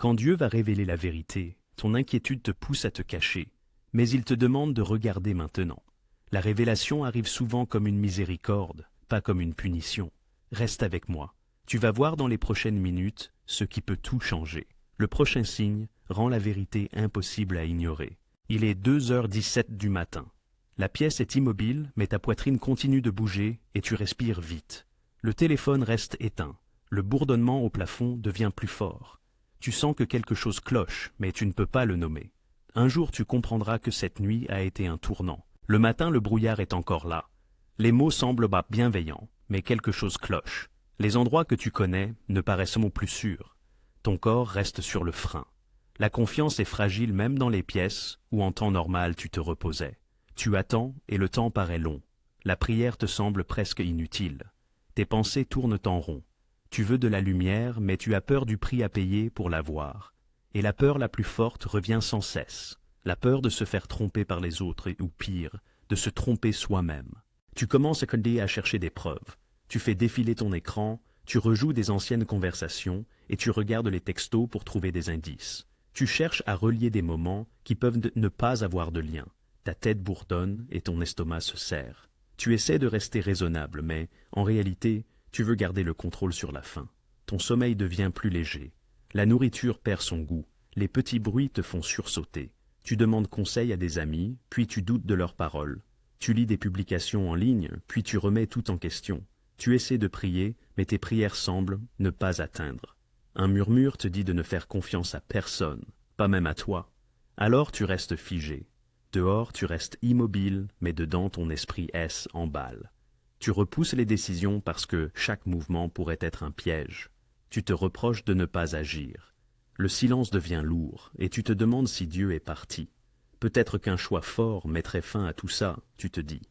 Quand Dieu va révéler la vérité, ton inquiétude te pousse à te cacher, mais il te demande de regarder maintenant. La révélation arrive souvent comme une miséricorde, pas comme une punition. Reste avec moi. Tu vas voir dans les prochaines minutes ce qui peut tout changer. Le prochain signe rend la vérité impossible à ignorer. Il est 2h17 du matin. La pièce est immobile, mais ta poitrine continue de bouger et tu respires vite. Le téléphone reste éteint. Le bourdonnement au plafond devient plus fort. Tu sens que quelque chose cloche, mais tu ne peux pas le nommer. Un jour tu comprendras que cette nuit a été un tournant. Le matin, le brouillard est encore là. Les mots semblent bienveillants, mais quelque chose cloche. Les endroits que tu connais ne paraissent plus sûrs. Ton corps reste sur le frein. La confiance est fragile même dans les pièces où en temps normal tu te reposais. Tu attends et le temps paraît long. La prière te semble presque inutile. Tes pensées tournent en rond. Tu veux de la lumière, mais tu as peur du prix à payer pour l'avoir. Et la peur la plus forte revient sans cesse. La peur de se faire tromper par les autres ou pire, de se tromper soi-même. Tu commences à chercher des preuves. Tu fais défiler ton écran, tu rejoues des anciennes conversations et tu regardes les textos pour trouver des indices. Tu cherches à relier des moments qui peuvent ne pas avoir de lien. Ta tête bourdonne et ton estomac se serre. Tu essaies de rester raisonnable, mais en réalité, tu veux garder le contrôle sur la faim. Ton sommeil devient plus léger. La nourriture perd son goût. Les petits bruits te font sursauter. Tu demandes conseil à des amis, puis tu doutes de leurs paroles. Tu lis des publications en ligne, puis tu remets tout en question. Tu essaies de prier, mais tes prières semblent ne pas atteindre. Un murmure te dit de ne faire confiance à personne, pas même à toi. Alors tu restes figé. Dehors, tu restes immobile, mais dedans ton esprit emballe. Tu repousses les décisions parce que chaque mouvement pourrait être un piège. Tu te reproches de ne pas agir. Le silence devient lourd, et tu te demandes si Dieu est parti. Peut-être qu'un choix fort mettrait fin à tout ça, tu te dis.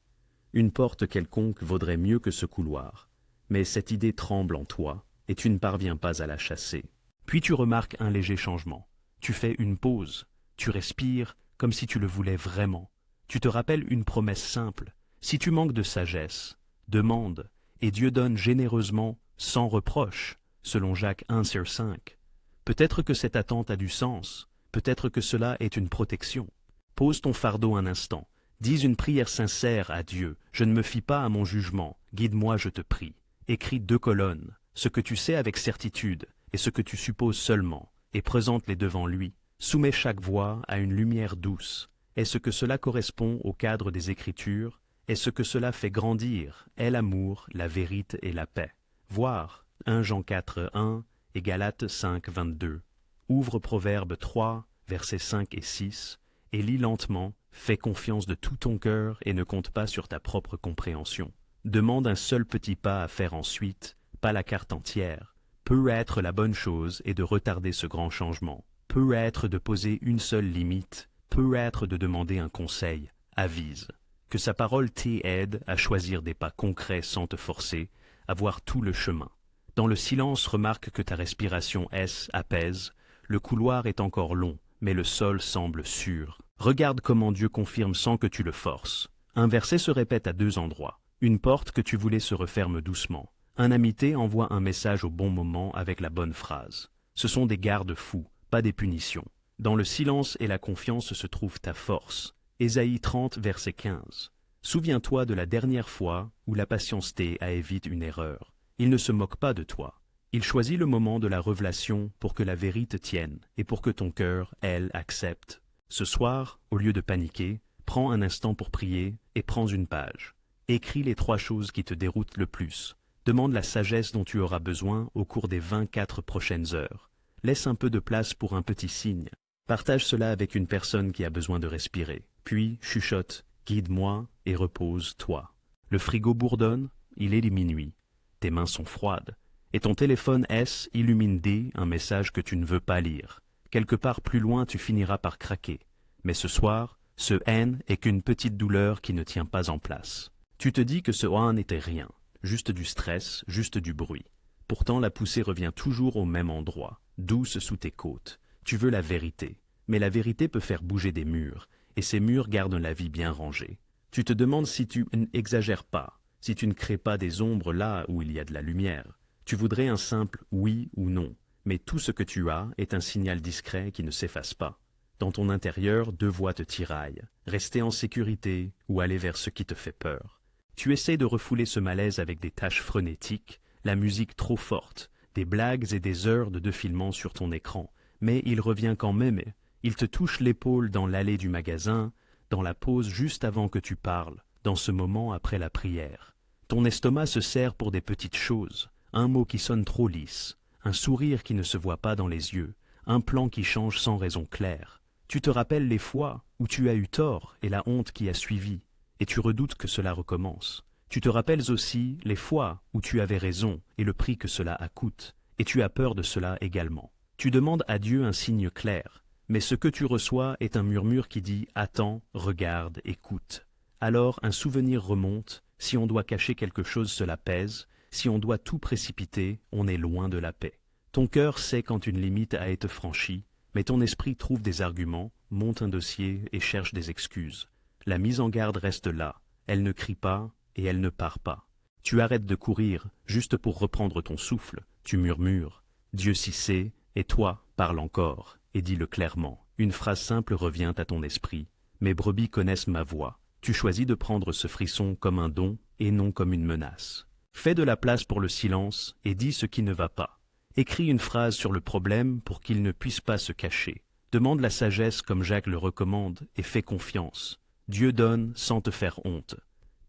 Une porte quelconque vaudrait mieux que ce couloir. Mais cette idée tremble en toi, et tu ne parviens pas à la chasser. Puis tu remarques un léger changement. Tu fais une pause. Tu respires comme si tu le voulais vraiment. Tu te rappelles une promesse simple. Si tu manques de sagesse, demande, et Dieu donne généreusement, sans reproche, selon Jacques 1:5. Peut-être que cette attente a du sens. Peut-être que cela est une protection. Pose ton fardeau un instant. Dis une prière sincère à Dieu. Je ne me fie pas à mon jugement. Guide-moi, je te prie. Écris 2 colonnes. Ce que tu sais avec certitude et ce que tu supposes seulement. Et présente-les devant lui. Soumets chaque voix à une lumière douce. Est-ce que cela correspond au cadre des Écritures? Est-ce que cela fait grandir? Est l'amour, la vérité et la paix? Voir 1 Jean 4:1 et Galates 5:22. Ouvre Proverbes 3, versets 5 et 6, et lis lentement, fais confiance de tout ton cœur et ne compte pas sur ta propre compréhension. Demande un seul petit pas à faire ensuite, pas la carte entière. Peut être la bonne chose et de retarder ce grand changement. Peut être de poser une seule limite, peut être de demander un conseil, avise. Que sa parole t'aide à choisir des pas concrets sans te forcer, à voir tout le chemin. Dans le silence, remarque que ta respiration apaise, le couloir est encore long, mais le sol semble sûr. Regarde comment Dieu confirme sans que tu le forces. Un verset se répète à 2 endroits. Une porte que tu voulais se referme doucement. Un amitié envoie un message au bon moment avec la bonne phrase. Ce sont des garde-fous, pas des punitions. Dans le silence et la confiance se trouve ta force. Ésaïe 30, verset 15. Souviens-toi de la dernière fois où la patienceté a évité une erreur. Il ne se moque pas de toi. Il choisit le moment de la révélation pour que la vérité tienne et pour que ton cœur, elle, accepte. Ce soir, au lieu de paniquer, prends un instant pour prier et prends une page. Écris les 3 choses qui te déroutent le plus. Demande la sagesse dont tu auras besoin au cours des 24 prochaines heures. Laisse un peu de place pour un petit signe. Partage cela avec une personne qui a besoin de respirer. Puis, chuchote, guide-moi et repose-toi. Le frigo bourdonne, il est minuit. Tes mains sont froides. Et ton téléphone illumine un message que tu ne veux pas lire. Quelque part plus loin, tu finiras par craquer. Mais ce soir, ce N est qu'une petite douleur qui ne tient pas en place. Tu te dis que ce OAN n'était rien, juste du stress, juste du bruit. Pourtant, la poussée revient toujours au même endroit, douce sous tes côtes. Tu veux la vérité, mais la vérité peut faire bouger des murs, et ces murs gardent la vie bien rangée. Tu te demandes si tu n'exagères pas, si tu ne crées pas des ombres là où il y a de la lumière. Tu voudrais un simple oui ou non, mais tout ce que tu as est un signal discret qui ne s'efface pas. Dans ton intérieur, deux voix te tiraillent, rester en sécurité ou aller vers ce qui te fait peur. Tu essaies de refouler ce malaise avec des tâches frénétiques, la musique trop forte, des blagues et des heures de défilement sur ton écran, mais il revient quand même, il te touche l'épaule dans l'allée du magasin, dans la pause juste avant que tu parles, dans ce moment après la prière. Ton estomac se serre pour des petites choses, un mot qui sonne trop lisse, un sourire qui ne se voit pas dans les yeux, un plan qui change sans raison claire. Tu te rappelles les fois où tu as eu tort et la honte qui a suivi, et tu redoutes que cela recommence. Tu te rappelles aussi les fois où tu avais raison et le prix que cela a coûté, et tu as peur de cela également. Tu demandes à Dieu un signe clair, mais ce que tu reçois est un murmure qui dit « Attends, regarde, écoute ». Alors un souvenir remonte, si on doit cacher quelque chose cela pèse, si on doit tout précipiter, on est loin de la paix. Ton cœur sait quand une limite a été franchie, mais ton esprit trouve des arguments, monte un dossier et cherche des excuses. La mise en garde reste là, elle ne crie pas et elle ne part pas. Tu arrêtes de courir, juste pour reprendre ton souffle, tu murmures « Dieu s'y sait » et toi, parle encore, et dis-le clairement. Une phrase simple revient à ton esprit « Mes brebis connaissent ma voix ». Tu choisis de prendre ce frisson comme un don et non comme une menace. Fais de la place pour le silence et dis ce qui ne va pas. Écris une phrase sur le problème pour qu'il ne puisse pas se cacher. Demande la sagesse comme Jacques le recommande et fais confiance. Dieu donne sans te faire honte.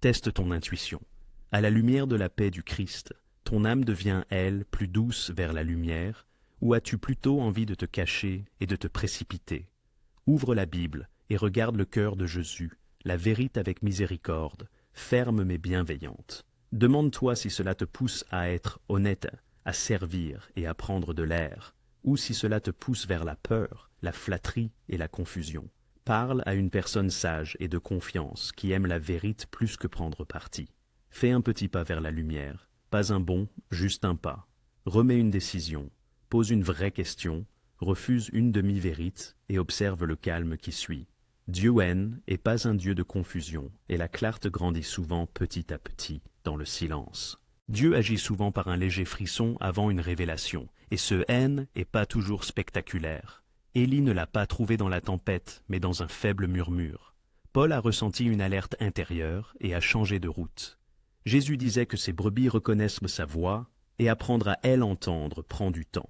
Teste ton intuition. À la lumière de la paix du Christ, ton âme devient, elle, plus douce vers la lumière, ou as-tu plutôt envie de te cacher et de te précipiter? Ouvre la Bible et regarde le cœur de Jésus, la vérité avec miséricorde, ferme mais bienveillante. Demande-toi si cela te pousse à être honnête, à servir et à prendre de l'air, ou si cela te pousse vers la peur, la flatterie et la confusion. Parle à une personne sage et de confiance qui aime la vérité plus que prendre parti. Fais un petit pas vers la lumière, pas un bond, juste un pas. Remets une décision, pose une vraie question, refuse une demi-vérité et observe le calme qui suit. Dieu est pas un Dieu de confusion, et la clarté grandit souvent petit à petit, dans le silence. Dieu agit souvent par un léger frisson avant une révélation, et ce haine est pas toujours spectaculaire. Élie ne l'a pas trouvé dans la tempête, mais dans un faible murmure. Paul a ressenti une alerte intérieure et a changé de route. Jésus disait que ses brebis reconnaissent sa voix, et apprendre à elles entendre prend du temps.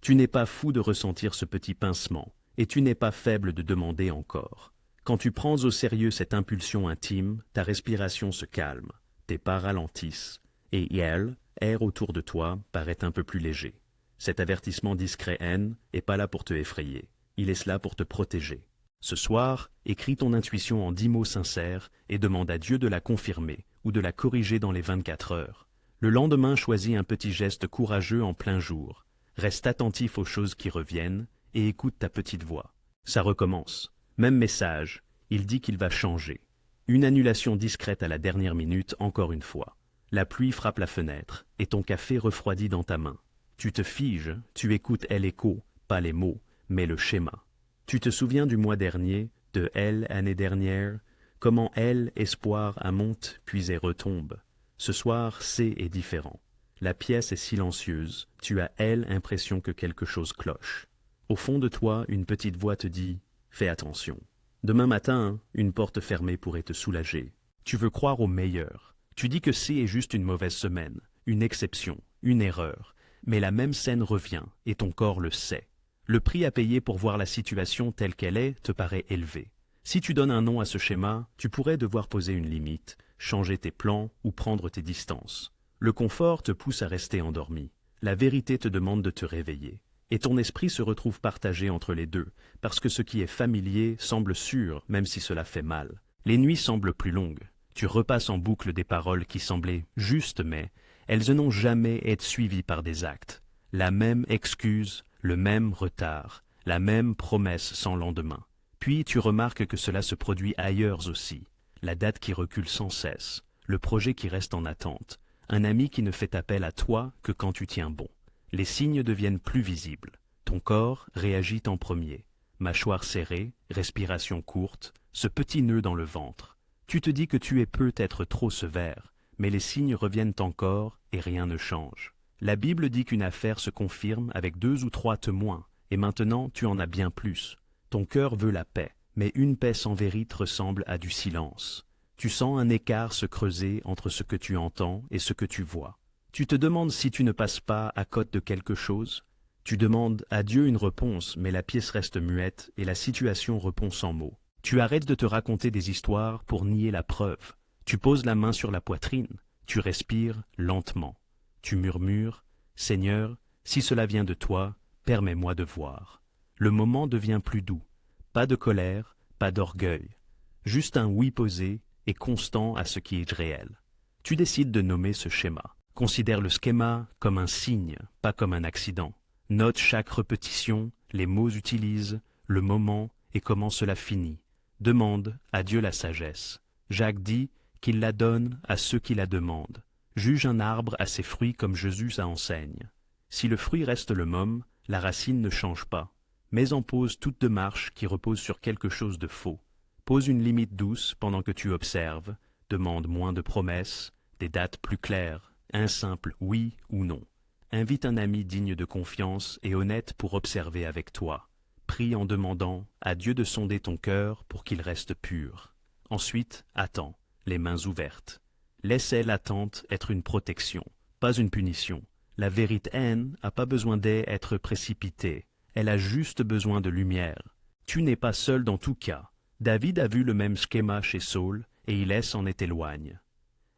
Tu n'es pas fou de ressentir ce petit pincement, et tu n'es pas faible de demander encore. Quand tu prends au sérieux cette impulsion intime, ta respiration se calme, tes pas ralentissent, et elle, air autour de toi, paraît un peu plus léger. Cet avertissement discret n'est pas là pour te effrayer, il est là pour te protéger. Ce soir, écris ton intuition en 10 mots sincères et demande à Dieu de la confirmer ou de la corriger dans les 24 heures. Le lendemain, choisis un petit geste courageux en plein jour. Reste attentif aux choses qui reviennent et écoute ta petite voix. Ça recommence. Même message, il dit qu'il va changer. Une annulation discrète à la dernière minute, encore une fois. La pluie frappe la fenêtre, et ton café refroidit dans ta main. Tu te figes, tu écoutes l'écho, pas les mots, mais le schéma. Tu te souviens du mois dernier, de elle année dernière, comment elle, espoir, monte, puis elle retombe. Ce soir, c'est est différent. La pièce est silencieuse, tu as elle impression que quelque chose cloche. Au fond de toi, une petite voix te dit « Fais attention ». Demain matin, une porte fermée pourrait te soulager. Tu veux croire au meilleur. Tu dis que c'est est juste une mauvaise semaine, une exception, une erreur. Mais la même scène revient, et ton corps le sait. Le prix à payer pour voir la situation telle qu'elle est te paraît élevé. Si tu donnes un nom à ce schéma, tu pourrais devoir poser une limite, changer tes plans ou prendre tes distances. Le confort te pousse à rester endormi. La vérité te demande de te réveiller. Et ton esprit se retrouve partagé entre les deux, parce que ce qui est familier semble sûr, même si cela fait mal. Les nuits semblent plus longues. Tu repasses en boucle des paroles qui semblaient justes, mais elles n'ont jamais été suivies par des actes. La même excuse, le même retard, la même promesse sans lendemain. Puis tu remarques que cela se produit ailleurs aussi. La date qui recule sans cesse, le projet qui reste en attente, un ami qui ne fait appel à toi que quand tu tiens bon. Les signes deviennent plus visibles. Ton corps réagit en premier. Mâchoire serrée, respiration courte, ce petit nœud dans le ventre. Tu te dis que tu es peut-être trop sévère, mais les signes reviennent encore et rien ne change. La Bible dit qu'une affaire se confirme avec 2 ou 3 témoins, et maintenant tu en as bien plus. Ton cœur veut la paix, mais une paix sans vérité ressemble à du silence. Tu sens un écart se creuser entre ce que tu entends et ce que tu vois. Tu te demandes si tu ne passes pas à côté de quelque chose. Tu demandes à Dieu une réponse, mais la pièce reste muette et la situation répond sans mots. Tu arrêtes de te raconter des histoires pour nier la preuve. Tu poses la main sur la poitrine. Tu respires lentement. Tu murmures « Seigneur, si cela vient de toi, permets-moi de voir. » Le moment devient plus doux. Pas de colère, pas d'orgueil. Juste un oui posé et constant à ce qui est réel. Tu décides de nommer ce schéma. Considère le schéma comme un signe, pas comme un accident. Note chaque répétition, les mots utilisés, le moment et comment cela finit. Demande à Dieu la sagesse. Jacques dit qu'il la donne à ceux qui la demandent. Juge un arbre à ses fruits comme Jésus ça enseigne. Si le fruit reste le même, la racine ne change pas. Mets en pause toute démarche qui repose sur quelque chose de faux. Pose une limite douce pendant que tu observes. Demande moins de promesses, des dates plus claires, un simple oui ou non. Invite un ami digne de confiance et honnête pour observer avec toi. Prie en demandant à Dieu de sonder ton cœur pour qu'il reste pur. Ensuite, attends, les mains ouvertes. Laissez l'attente être une protection, pas une punition. La vérité haine n'a pas besoin d'être précipitée. Elle a juste besoin de lumière. Tu n'es pas seul dans tout cas. David a vu le même schéma chez Saul et il s'en est éloigné.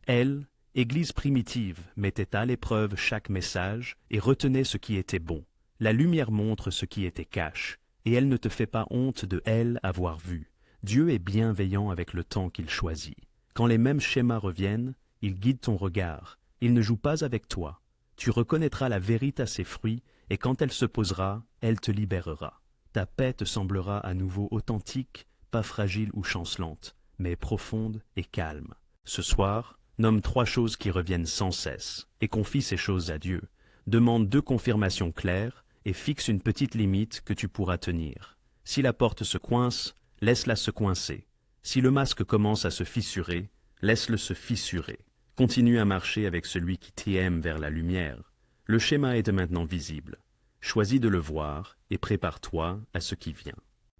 Elle, Église primitive, mettait à l'épreuve chaque message et retenait ce qui était bon. La lumière montre ce qui était cache, et elle ne te fait pas honte de elle avoir vu. Dieu est bienveillant avec le temps qu'il choisit. Quand les mêmes schémas reviennent, il guide ton regard. Il ne joue pas avec toi. Tu reconnaîtras la vérité à ses fruits, et quand elle se posera, elle te libérera. Ta paix te semblera à nouveau authentique, pas fragile ou chancelante, mais profonde et calme. Ce soir, nomme 3 choses qui reviennent sans cesse, et confie ces choses à Dieu. Demande 2 confirmations claires, et fixe une petite limite que tu pourras tenir. Si la porte se coince, laisse-la se coincer. Si le masque commence à se fissurer, laisse-le se fissurer. Continue à marcher avec celui qui t'aime vers la lumière. Le schéma est maintenant visible. Choisis de le voir et prépare-toi à ce qui vient.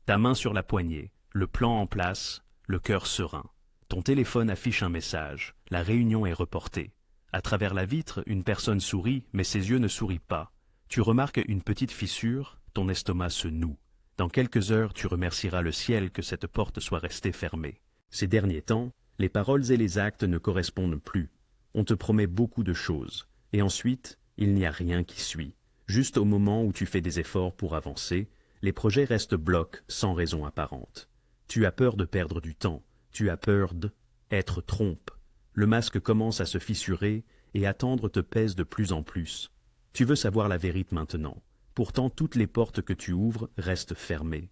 Ta main sur la poignée, le plan en place, le cœur serein. Ton téléphone affiche un message. La réunion est reportée. À travers la vitre, une personne sourit, mais ses yeux ne sourient pas. Tu remarques une petite fissure, ton estomac se noue. Dans quelques heures, tu remercieras le ciel que cette porte soit restée fermée. Ces derniers temps, les paroles et les actes ne correspondent plus. On te promet beaucoup de choses, et ensuite, il n'y a rien qui suit. Juste au moment où tu fais des efforts pour avancer, les projets restent bloqués sans raison apparente. Tu as peur de perdre du temps, tu as peur d'être trompe. Le masque commence à se fissurer et attendre te pèse de plus en plus. Tu veux savoir la vérité maintenant. Pourtant, toutes les portes que tu ouvres restent fermées.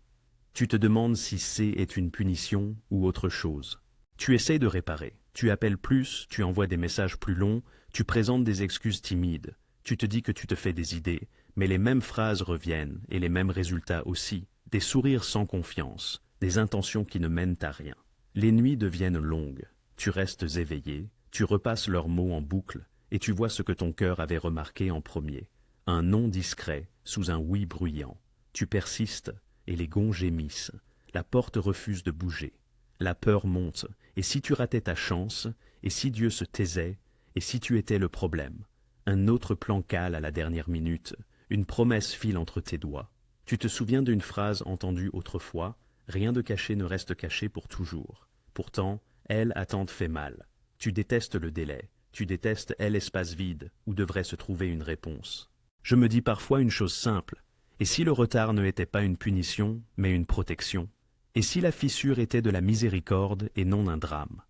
Tu te demandes si c'est une punition ou autre chose. Tu essaies de réparer. Tu appelles plus, tu envoies des messages plus longs, tu présentes des excuses timides. Tu te dis que tu te fais des idées, mais les mêmes phrases reviennent et les mêmes résultats aussi. Des sourires sans confiance, des intentions qui ne mènent à rien. Les nuits deviennent longues. Tu restes éveillé, tu repasses leurs mots en boucle et tu vois ce que ton cœur avait remarqué en premier. Un non discret sous un oui bruyant. Tu persistes et les gonds gémissent. La porte refuse de bouger. La peur monte, et si tu ratais ta chance, et si Dieu se taisait, et si tu étais le problème. Un autre plan cale à la dernière minute, une promesse file entre tes doigts. Tu te souviens d'une phrase entendue autrefois, rien de caché ne reste caché pour toujours. Pourtant, elle attente fait mal. Tu détestes le délai, tu détestes l'espace vide où devrait se trouver une réponse. Je me dis parfois une chose simple, et si le retard ne était pas une punition, mais une protection? Et si la fissure était de la miséricorde et non un drame?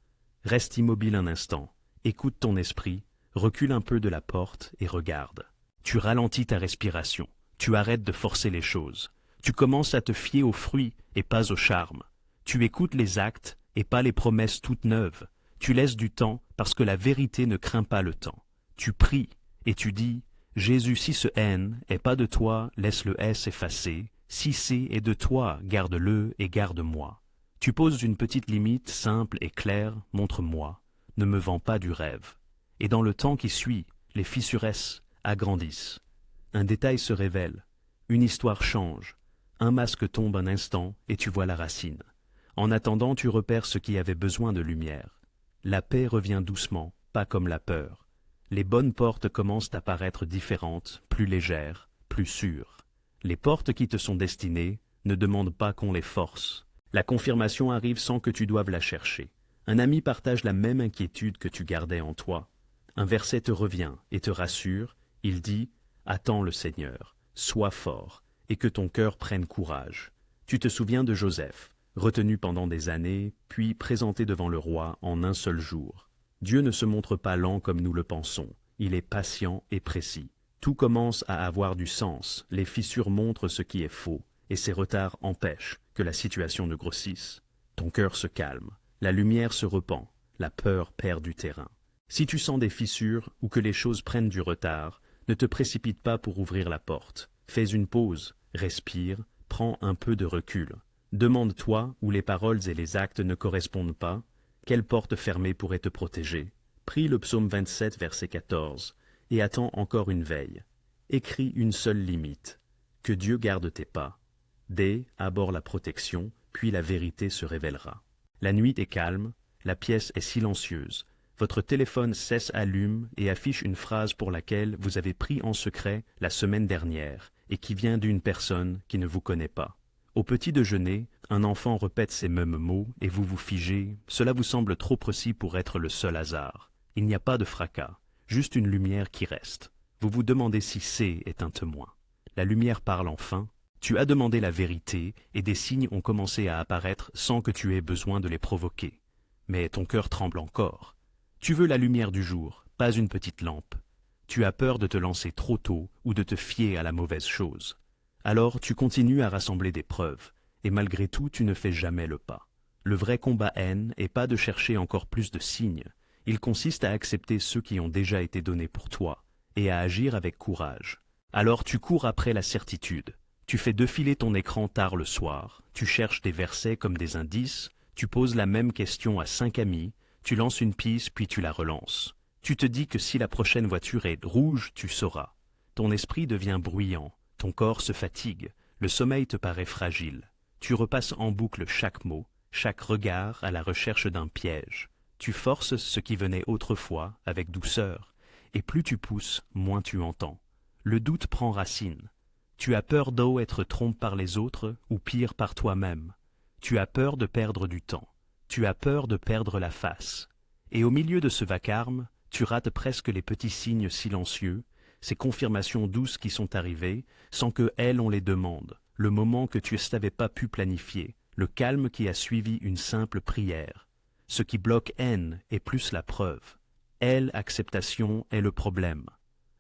Reste immobile un instant, écoute ton esprit, recule un peu de la porte et regarde. Tu ralentis ta respiration, tu arrêtes de forcer les choses. Tu commences à te fier aux fruits et pas au charme. Tu écoutes les actes et pas les promesses toutes neuves. Tu laisses du temps parce que la vérité ne craint pas le temps. Tu pries et tu dis « Jésus, si ce haine est pas de toi, laisse le S effacer. Si c'est est de toi, garde-le et garde-moi. » Tu poses une petite limite simple et claire, montre-moi. Ne me vends pas du rêve. Et dans le temps qui suit, les fissuresses agrandissent. Un détail se révèle, une histoire change, un masque tombe un instant et tu vois la racine. En attendant, tu repères ce qui avait besoin de lumière. La paix revient doucement, pas comme la peur. Les bonnes portes commencent à paraître différentes, plus légères, plus sûres. Les portes qui te sont destinées ne demandent pas qu'on les force. La confirmation arrive sans que tu doives la chercher. Un ami partage la même inquiétude que tu gardais en toi. Un verset te revient et te rassure. Il dit « Attends le Seigneur, sois fort, et que ton cœur prenne courage. » Tu te souviens de Joseph, retenu pendant des années, puis présenté devant le roi en un seul jour. Dieu ne se montre pas lent comme nous le pensons. Il est patient et précis. Tout commence à avoir du sens, les fissures montrent ce qui est faux, et ces retards empêchent que la situation ne grossisse. Ton cœur se calme, la lumière se repent, la peur perd du terrain. Si tu sens des fissures ou que les choses prennent du retard, ne te précipite pas pour ouvrir la porte. Fais une pause, respire, prends un peu de recul. Demande-toi où les paroles et les actes ne correspondent pas, quelle porte fermée pourrait te protéger. Prie le psaume 27, verset 14, et attends encore une veille. Écris une seule limite. Que Dieu garde tes pas. Dès aborde la protection, puis la vérité se révélera. La nuit est calme, la pièce est silencieuse. Votre téléphone cesse allume et affiche une phrase pour laquelle vous avez pris en secret la semaine dernière et qui vient d'une personne qui ne vous connaît pas. Au petit déjeuner, un enfant répète ces mêmes mots et vous vous figez. Cela vous semble trop précis pour être le seul hasard. Il n'y a pas de fracas, juste une lumière qui reste. Vous vous demandez si C est un témoin. La lumière parle enfin. Tu as demandé la vérité et des signes ont commencé à apparaître sans que tu aies besoin de les provoquer. Mais ton cœur tremble encore. Tu veux la lumière du jour, pas une petite lampe. Tu as peur de te lancer trop tôt ou de te fier à la mauvaise chose. Alors tu continues à rassembler des preuves, et malgré tout tu ne fais jamais le pas. Le vrai combat n'est pas de chercher encore plus de signes, il consiste à accepter ceux qui ont déjà été donnés pour toi, et à agir avec courage. Alors tu cours après la certitude, tu fais défiler ton écran tard le soir, tu cherches des versets comme des indices, tu poses la même question à 5 amis, tu lances une piste puis tu la relances. Tu te dis que si la prochaine voiture est rouge, tu sauras. Ton esprit devient bruyant, ton corps se fatigue, le sommeil te paraît fragile. Tu repasses en boucle chaque mot, chaque regard à la recherche d'un piège. Tu forces ce qui venait autrefois avec douceur, et plus tu pousses, moins tu entends. Le doute prend racine. Tu as peur d'être trompé par les autres ou pire par toi-même. Tu as peur de perdre du temps. Tu as peur de perdre la face. Et au milieu de ce vacarme, tu rates presque les petits signes silencieux, ces confirmations douces qui sont arrivées, sans que elles on les demande, le moment que tu n'avais pas pu planifier, le calme qui a suivi une simple prière. Ce qui bloque haine est plus la preuve. Acceptation est le problème.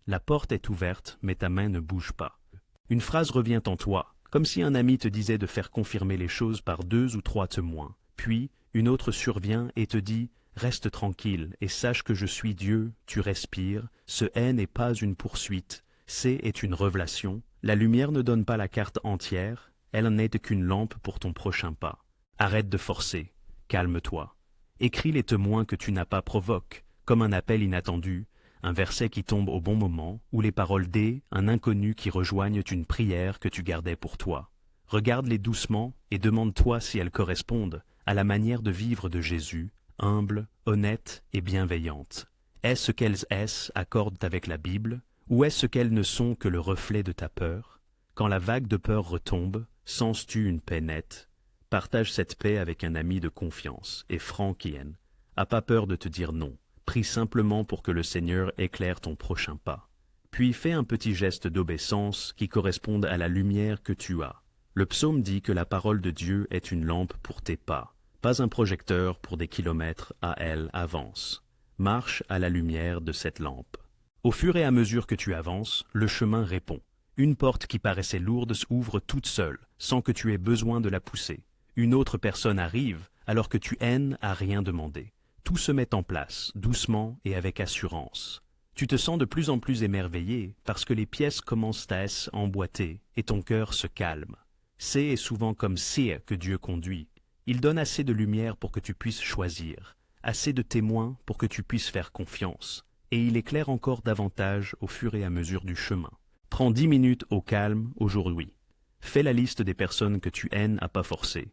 La porte est ouverte, mais ta main ne bouge pas. Une phrase revient en toi, comme si un ami te disait de faire confirmer les choses par 2 ou 3 témoins. Puis, une autre survient et te dit « Reste tranquille et sache que je suis Dieu, tu respires, ce n'est pas une poursuite, est une révélation. La lumière ne donne pas la carte entière, elle n'est qu'une lampe pour ton prochain pas. Arrête de forcer, calme-toi. Écris les témoins que tu n'as pas provoqué, comme un appel inattendu, un verset qui tombe au bon moment, ou les paroles un inconnu qui rejoignent une prière que tu gardais pour toi. Regarde-les doucement et demande-toi si elles correspondent à la manière de vivre de Jésus, humble, honnête et bienveillante. Est-ce qu'elles accordent avec la Bible, ou est-ce qu'elles ne sont que le reflet de ta peur? Quand la vague de peur retombe, sens-tu une paix nette? Partage cette paix avec un ami de confiance et franc qui aime. A pas peur de te dire non. Prie simplement pour que le Seigneur éclaire ton prochain pas. Puis fais un petit geste d'obéissance qui corresponde à la lumière que tu as. Le psaume dit que la parole de Dieu est une lampe pour tes pas, pas un projecteur pour des kilomètres à elle avance. Marche à la lumière de cette lampe. Au fur et à mesure que tu avances, le chemin répond. Une porte qui paraissait lourde s'ouvre toute seule, sans que tu aies besoin de la pousser. Une autre personne arrive, alors que tu à rien demander. Tout se met en place, doucement et avec assurance. Tu te sens de plus en plus émerveillé parce que les pièces commencent à s'emboîter et ton cœur se calme. C'est souvent comme c'est que Dieu conduit. Il donne assez de lumière pour que tu puisses choisir, assez de témoins pour que tu puisses faire confiance, et il éclaire encore davantage au fur et à mesure du chemin. Prends 10 minutes au calme aujourd'hui. Fais la liste des personnes que tu haines à pas forcer.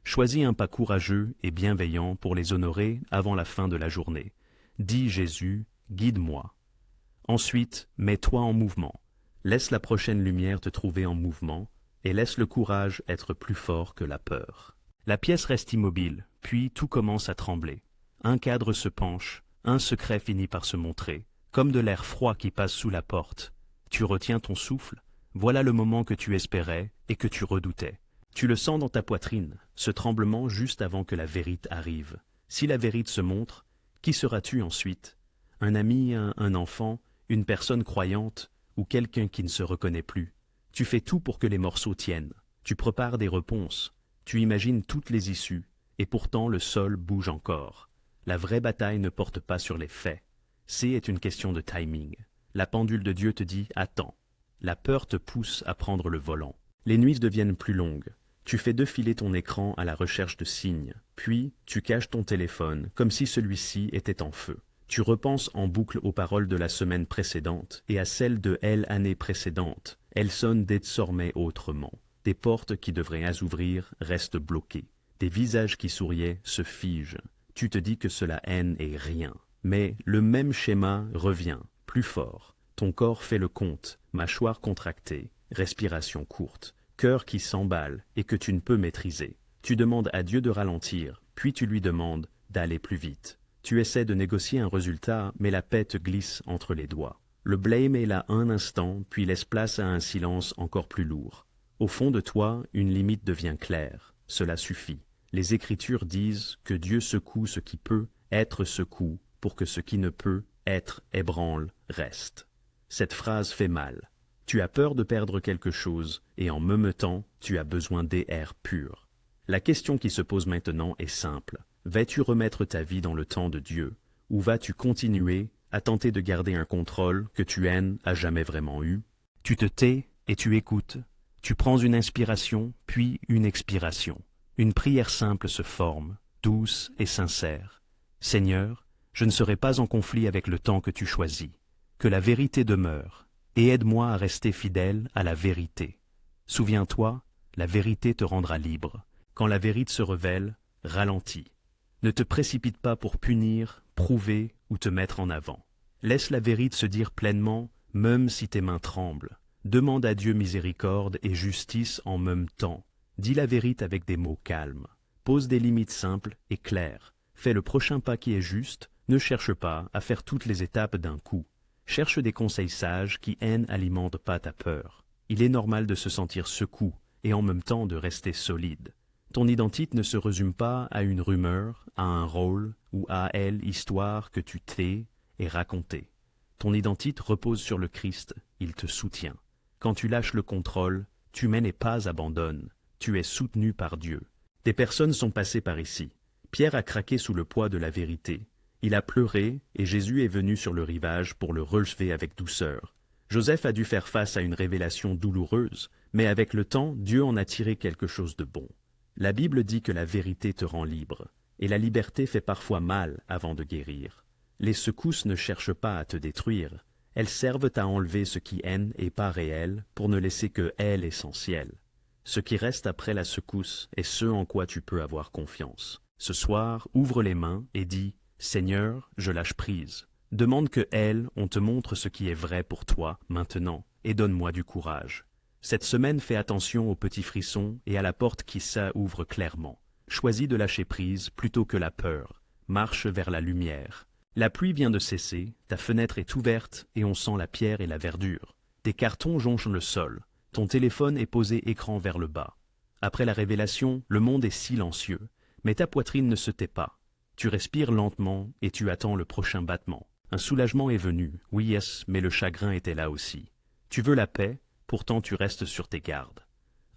Choisis un pas courageux et bienveillant pour les honorer avant la fin de la journée. Dis Jésus, guide-moi. Ensuite, mets-toi en mouvement. Laisse la prochaine lumière te trouver en mouvement et laisse le courage être plus fort que la peur. La pièce reste immobile, puis tout commence à trembler. Un cadre se penche, un secret finit par se montrer, comme de l'air froid qui passe sous la porte. Tu retiens ton souffle, voilà le moment que tu espérais et que tu redoutais. Tu le sens dans ta poitrine, ce tremblement juste avant que la vérité arrive. Si la vérité se montre, qui seras-tu ensuite? Un ami, un enfant, une personne croyante ou quelqu'un qui ne se reconnaît plus? Tu fais tout pour que les morceaux tiennent. Tu prépares des réponses. Tu imagines toutes les issues. Et pourtant le sol bouge encore. La vraie bataille ne porte pas sur les faits. C'est une question de timing. La pendule de Dieu te dit « Attends ». La peur te pousse à prendre le volant. Les nuits deviennent plus longues. Tu fais défiler ton écran à la recherche de signes. Puis, tu caches ton téléphone comme si celui-ci était en feu. Tu repenses en boucle aux paroles de la semaine précédente et à celles de l'année précédente. Elles sonnent désormais autrement. Des portes qui devraient s'ouvrir restent bloquées. Des visages qui souriaient se figent. Tu te dis que cela haine est rien. Mais le même schéma revient, plus fort. Ton corps fait le compte, mâchoire contractée, respiration courte, cœur qui s'emballe et que tu ne peux maîtriser. Tu demandes à Dieu de ralentir, puis tu lui demandes d'aller plus vite. Tu essaies de négocier un résultat, mais la paix te glisse entre les doigts. Le blâme est là un instant, puis laisse place à un silence encore plus lourd. Au fond de toi, une limite devient claire. Cela suffit. Les Écritures disent que Dieu secoue ce qui peut être secoué pour que ce qui ne peut être ébranle reste. Cette phrase fait mal. Tu as peur de perdre quelque chose et en même temps, tu as besoin d'air pur. La question qui se pose maintenant est simple. Vas-tu remettre ta vie dans le temps de Dieu ou vas-tu continuer à tenter de garder un contrôle que tu haines à jamais vraiment eu? Tu te tais et tu écoutes. Tu prends une inspiration, puis une expiration. Une prière simple se forme, douce et sincère. Seigneur, je ne serai pas en conflit avec le temps que tu choisis. Que la vérité demeure, et aide-moi à rester fidèle à la vérité. Souviens-toi, la vérité te rendra libre. Quand la vérité se révèle, ralentis. Ne te précipite pas pour punir, prouver ou te mettre en avant. Laisse la vérité se dire pleinement, même si tes mains tremblent. Demande à Dieu miséricorde et justice en même temps. Dis la vérité avec des mots calmes. Pose des limites simples et claires. Fais le prochain pas qui est juste. Ne cherche pas à faire toutes les étapes d'un coup. Cherche des conseils sages qui alimentent pas ta peur. Il est normal de se sentir secoué et en même temps de rester solide. Ton identité ne se résume pas à une rumeur, à un rôle ou à l'histoire que tu t'es et racontée. Ton identité repose sur le Christ, il te soutient. Quand tu lâches le contrôle, tu mènes et pas abandonnes. Tu es soutenu par Dieu. Des personnes sont passées par ici. Pierre a craqué sous le poids de la vérité. Il a pleuré et Jésus est venu sur le rivage pour le relever avec douceur. Joseph a dû faire face à une révélation douloureuse, mais avec le temps, Dieu en a tiré quelque chose de bon. La Bible dit que la vérité te rend libre, et la liberté fait parfois mal avant de guérir. Les secousses ne cherchent pas à te détruire, elles servent à enlever ce qui est pas réel pour ne laisser que l'essentiel. Ce qui reste après la secousse est ce en quoi tu peux avoir confiance. Ce soir, ouvre les mains et dis « Seigneur, je lâche prise ». Demande que on te montre ce qui est vrai pour toi maintenant et donne-moi du courage. Cette semaine, fais attention aux petits frissons et à la porte qui s'ouvre clairement. Choisis de lâcher prise plutôt que la peur. Marche vers la lumière. La pluie vient de cesser, ta fenêtre est ouverte et on sent la pierre et la verdure. Des cartons jonchent le sol. Ton téléphone est posé écran vers le bas. Après la révélation, le monde est silencieux, mais ta poitrine ne se tait pas. Tu respires lentement et tu attends le prochain battement. Un soulagement est venu, oui, yes, mais le chagrin était là aussi. Tu veux la paix, pourtant tu restes sur tes gardes.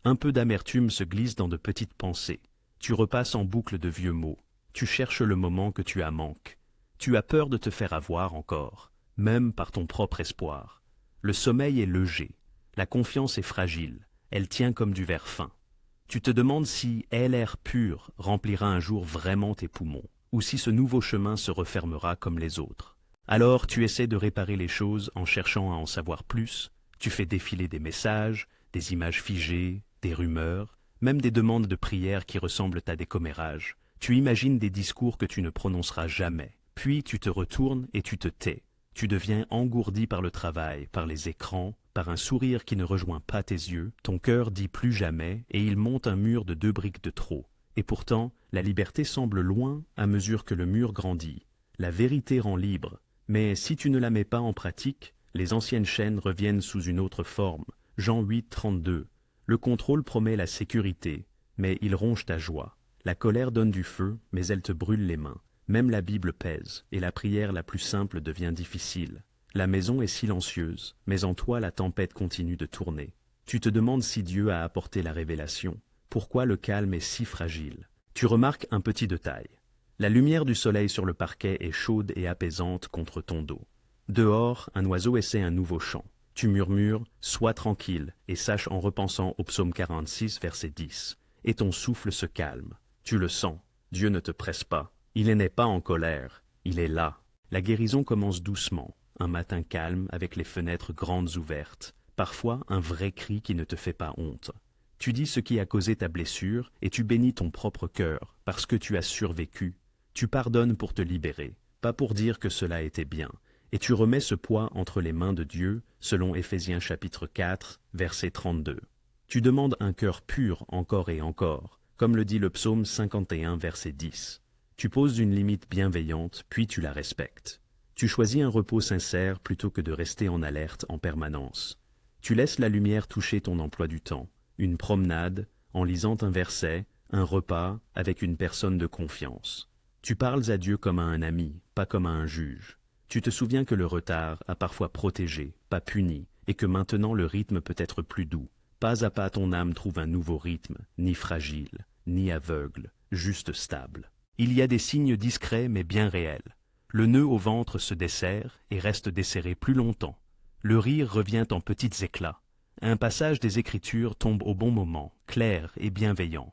Un peu d'amertume se glisse dans de petites pensées. Tu repasses en boucle de vieux mots. Tu cherches le moment que tu as manque. Tu as peur de te faire avoir encore, même par ton propre espoir. Le sommeil est léger. La confiance est fragile. Elle tient comme du verre fin. Tu te demandes si l'air pur remplira un jour vraiment tes poumons, ou si ce nouveau chemin se refermera comme les autres. Alors tu essaies de réparer les choses en cherchant à en savoir plus, tu fais défiler des messages, des images figées, des rumeurs, même des demandes de prière qui ressemblent à des commérages. Tu imagines des discours que tu ne prononceras jamais. Puis tu te retournes et tu te tais. Tu deviens engourdi par le travail, par les écrans, par un sourire qui ne rejoint pas tes yeux, ton cœur dit plus jamais et il monte un mur de 2 briques de trop. Et pourtant, la liberté semble loin à mesure que le mur grandit. La vérité rend libre, mais si tu ne la mets pas en pratique, les anciennes chaînes reviennent sous une autre forme. Jean 8, 32. Le contrôle promet la sécurité, mais il ronge ta joie. La colère donne du feu, mais elle te brûle les mains. Même la Bible pèse, et la prière la plus simple devient difficile. La maison est silencieuse, mais en toi la tempête continue de tourner. Tu te demandes si Dieu a apporté la révélation. Pourquoi le calme est si fragile? Tu remarques un petit détail. La lumière du soleil sur le parquet est chaude et apaisante contre ton dos. Dehors, un oiseau essaie un nouveau chant. Tu murmures « Sois tranquille » et sache en repensant au psaume 46, verset 10. Et ton souffle se calme. Tu le sens. Dieu ne te presse pas. Il n'est pas en colère. Il est là. La guérison commence doucement. Un matin calme avec les fenêtres grandes ouvertes. Parfois, un vrai cri qui ne te fait pas honte. Tu dis ce qui a causé ta blessure et tu bénis ton propre cœur parce que tu as survécu. Tu pardonnes pour te libérer, pas pour dire que cela était bien. Et tu remets ce poids entre les mains de Dieu, selon Éphésiens chapitre 4, verset 32. Tu demandes un cœur pur encore et encore, comme le dit le psaume 51, verset 10. Tu poses une limite bienveillante, puis tu la respectes. Tu choisis un repos sincère plutôt que de rester en alerte en permanence. Tu laisses la lumière toucher ton emploi du temps, une promenade, en lisant un verset, un repas avec une personne de confiance. Tu parles à Dieu comme à un ami, pas comme à un juge. Tu te souviens que le retard a parfois protégé, pas puni, et que maintenant le rythme peut être plus doux. Pas à pas ton âme trouve un nouveau rythme, ni fragile, ni aveugle, juste stable. Il y a des signes discrets mais bien réels. Le nœud au ventre se desserre et reste desserré plus longtemps. Le rire revient en petits éclats. Un passage des Écritures tombe au bon moment, clair et bienveillant.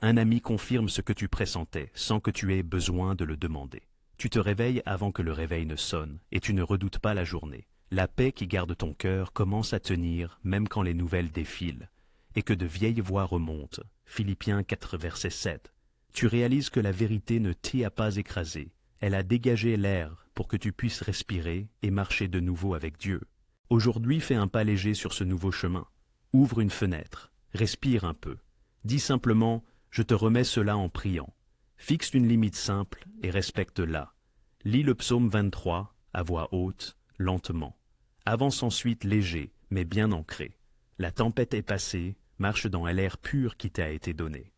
Un ami confirme ce que tu pressentais, sans que tu aies besoin de le demander. Tu te réveilles avant que le réveil ne sonne, et tu ne redoutes pas la journée. La paix qui garde ton cœur commence à tenir, même quand les nouvelles défilent, et que de vieilles voix remontent. Philippiens 4, verset 7. Tu réalises que la vérité ne t'y a pas écrasé. Elle a dégagé l'air pour que tu puisses respirer et marcher de nouveau avec Dieu. Aujourd'hui, fais un pas léger sur ce nouveau chemin. Ouvre une fenêtre, respire un peu. Dis simplement « Je te remets cela en priant ». Fixe une limite simple et respecte-la. Lis le psaume 23 à voix haute, lentement. Avance ensuite léger, mais bien ancré. La tempête est passée, marche dans l'air pur qui t'a été donné.